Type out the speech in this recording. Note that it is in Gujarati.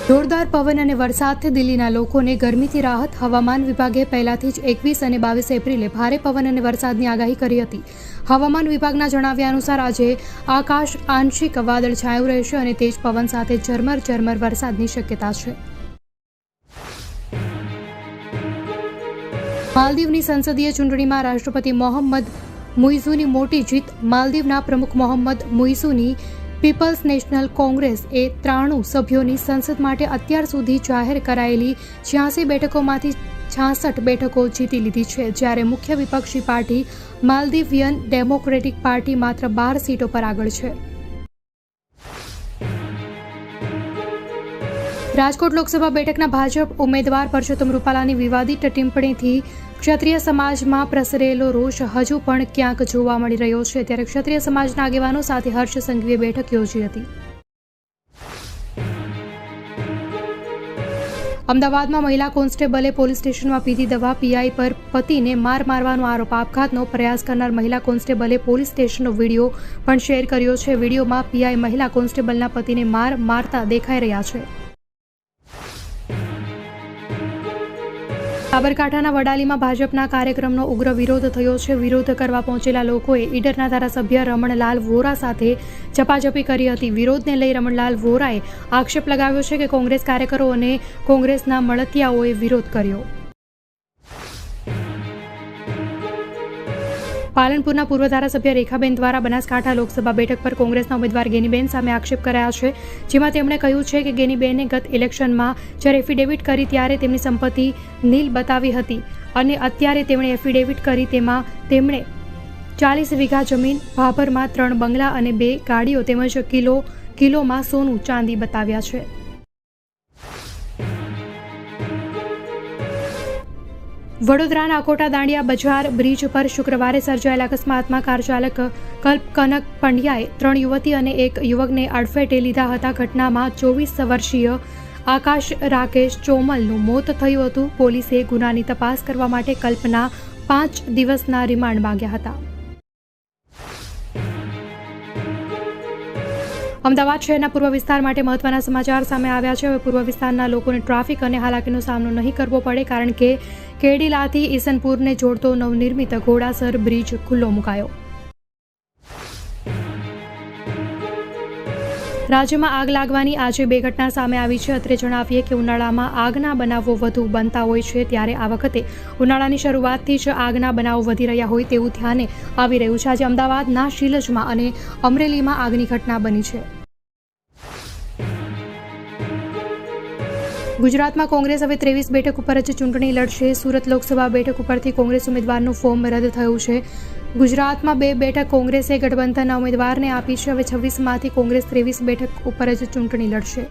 જોરદાર પવન અને વરસાદથી દિલ્હીના લોકોને ગરમીથી રાહત. હવામાન વિભાગે પહેલાથી જ 21 અને 22 એપ્રિલે ભારે પવન અને વરસાદની આગાહી કરી હતી. હવામાન વિભાગના જણાવ્યા અનુસાર આજે આકાશ આંશિક વાદળછાયું રહેશે અને તેજ પવન સાથે ઝરમર વરસાદની શક્યતા છે. માલદીવની સંસદીય ચૂંટણીમાં રાષ્ટ્રપતિ મોહમ્મદ મુઇઝુની મોટી જીત. માલદીવના પ્રમુખ મોહમ્મદ મુઇઝુની પીપલ્સ નેશનલ કોંગ્રેસ એ 93 સભ્યોની સંસદ માટે અત્યાર સુધી જાહેર કરાયેલી 86 બેઠકોમાંથી 66 બેઠકો જીતી લીધી છે, જ્યારે મુખ્ય વિપક્ષી પાર્ટી માલદીવિયન ડેમોક્રેટિક પાર્ટી માત્ર 12 સીટો પર આગળ છે. રાજકોટ લોકસભા બેઠકના ભાજપ ઉમેદવાર પરસોત્તમ રૂપાલાની વિવાદિત ટિપ્પણીથી ક્ષત્રિય સમાજમાં પ્રસરેલો રોષ હજુ પણ ક્યાંક જોવા મળી રહ્યો છે, ત્યારે ક્ષત્રિય સમાજના આગેવાનો સાથે હર્ષ સંઘવીએ બેઠક યોજી હતી. અમદાવાદમાં મહિલા કોન્સ્ટેબલે પોલીસ સ્ટેશનમાં પીધી દવા. પીઆઈ પર પતિને મારવાનો આરોપ. આપઘાતનો પ્રયાસ કરનાર મહિલા કોન્સ્ટેબલે પોલીસ સ્ટેશનનો વિડીયો પણ શેર કર્યો છે. વિડીયોમાં પીઆઈ મહિલા કોન્સ્ટેબલના પતિને મારતા દેખાઈ રહ્યા છે. સાબરકાંઠાના વડાલીમાં ભાજપના કાર્યક્રમનો ઉગ્ર વિરોધ થયો છે. વિરોધ કરવા પહોંચેલા લોકોએ ઈડરના ધારાસભ્ય રમણલાલ વોરા સાથે ઝપાઝપી કરી હતી. વિરોધને લઈ રમણલાલ વોરાએ આક્ષેપ લગાવ્યો છે કે કોંગ્રેસ કાર્યકરો અને કોંગ્રેસના મળતિયાઓએ વિરોધ કર્યો. પાલનપુરના પૂર્વ ધારાસભ્ય રેખાબેન દ્વારા બનાસકાંઠા લોકસભા બેઠક પર કોંગ્રેસના ઉમેદવાર ગેનીબેન સામે આક્ષેપ કરાયા છે, જેમાં તેમણે કહ્યું છે કે ગેનીબેને ગત ઇલેક્શનમાં જ્યારે એફિડેવિટ કરી ત્યારે તેમની સંપત્તિ નીલ બતાવી હતી અને અત્યારે તેમણે એફિડેવિટ કરી તેમાં તેમણે 40 વીઘા જમીન, ભાભરમાં 3 બંગલા અને 2 ગાડીઓ તેમજ કિલોમાં સોનું ચાંદી બતાવ્યા છે. વડોદરાના અકોટા દાંડિયા બજાર બ્રિજ પર શુક્રવારે સર્જાયેલા અકસ્માતમાં કાર ચાલક કલ્પકનક પંડ્યાએ 3 યુવતી અને 1 યુવકને અડફેટે લીધા હતા. ઘટનામાં 24 વર્ષીય આકાશ રાકેશ ચોમલનું મોત થયું હતું. પોલીસે ગુનાની તપાસ કરવા માટે કલ્પના 5 દિવસના રિમાન્ડ માંગ્યા હતા. અમદાવાદ શહેરના પૂર્વ વિસ્તાર માટે મહત્વના સમાચાર સામે આવ્યા છે. હવે પૂર્વ વિસ્તારના લોકોને ટ્રાફિક અને હાલાકીનો સામનો નહીં કરવો પડે, કારણ કે કેડીલાથી ઈસનપુરને જોડતો નવનિર્મિત ઘોડાસર બ્રિજ ખુલ્લો મુકાયો. રાજ્યમાં આગ લાગવાની આજે 2 ઘટના સામે આવી છે. અત્રે જણાવીએ કે ઉનાળામાં આગના બનાવો વધુ બનતા હોય છે, ત્યારે આ વખતે ઉનાળાની શરૂઆતથી જ આગના બનાવો વધી રહ્યા હોય તેવું ધ્યાને આવી રહ્યું છે. આજે અમદાવાદના શિલજમાં અને અમરેલીમાં આગની ઘટના બની છે. ગુજરાતમાં કોંગ્રેસ હવે 23 બેઠક ઉપર જ ચૂંટણી લડશે. સુરત લોકસભા બેઠક ઉપરથી કોંગ્રેસ ઉમેદવારનું ફોર્મ રદ થયું છે. ગુજરાતમાં 2 બેઠક કોંગ્રેસે ગઠબંધનના ઉમેદવારને આપી છે. હવે 26માંથી કોંગ્રેસ 23 બેઠક ઉપર જ ચૂંટણી લડશે.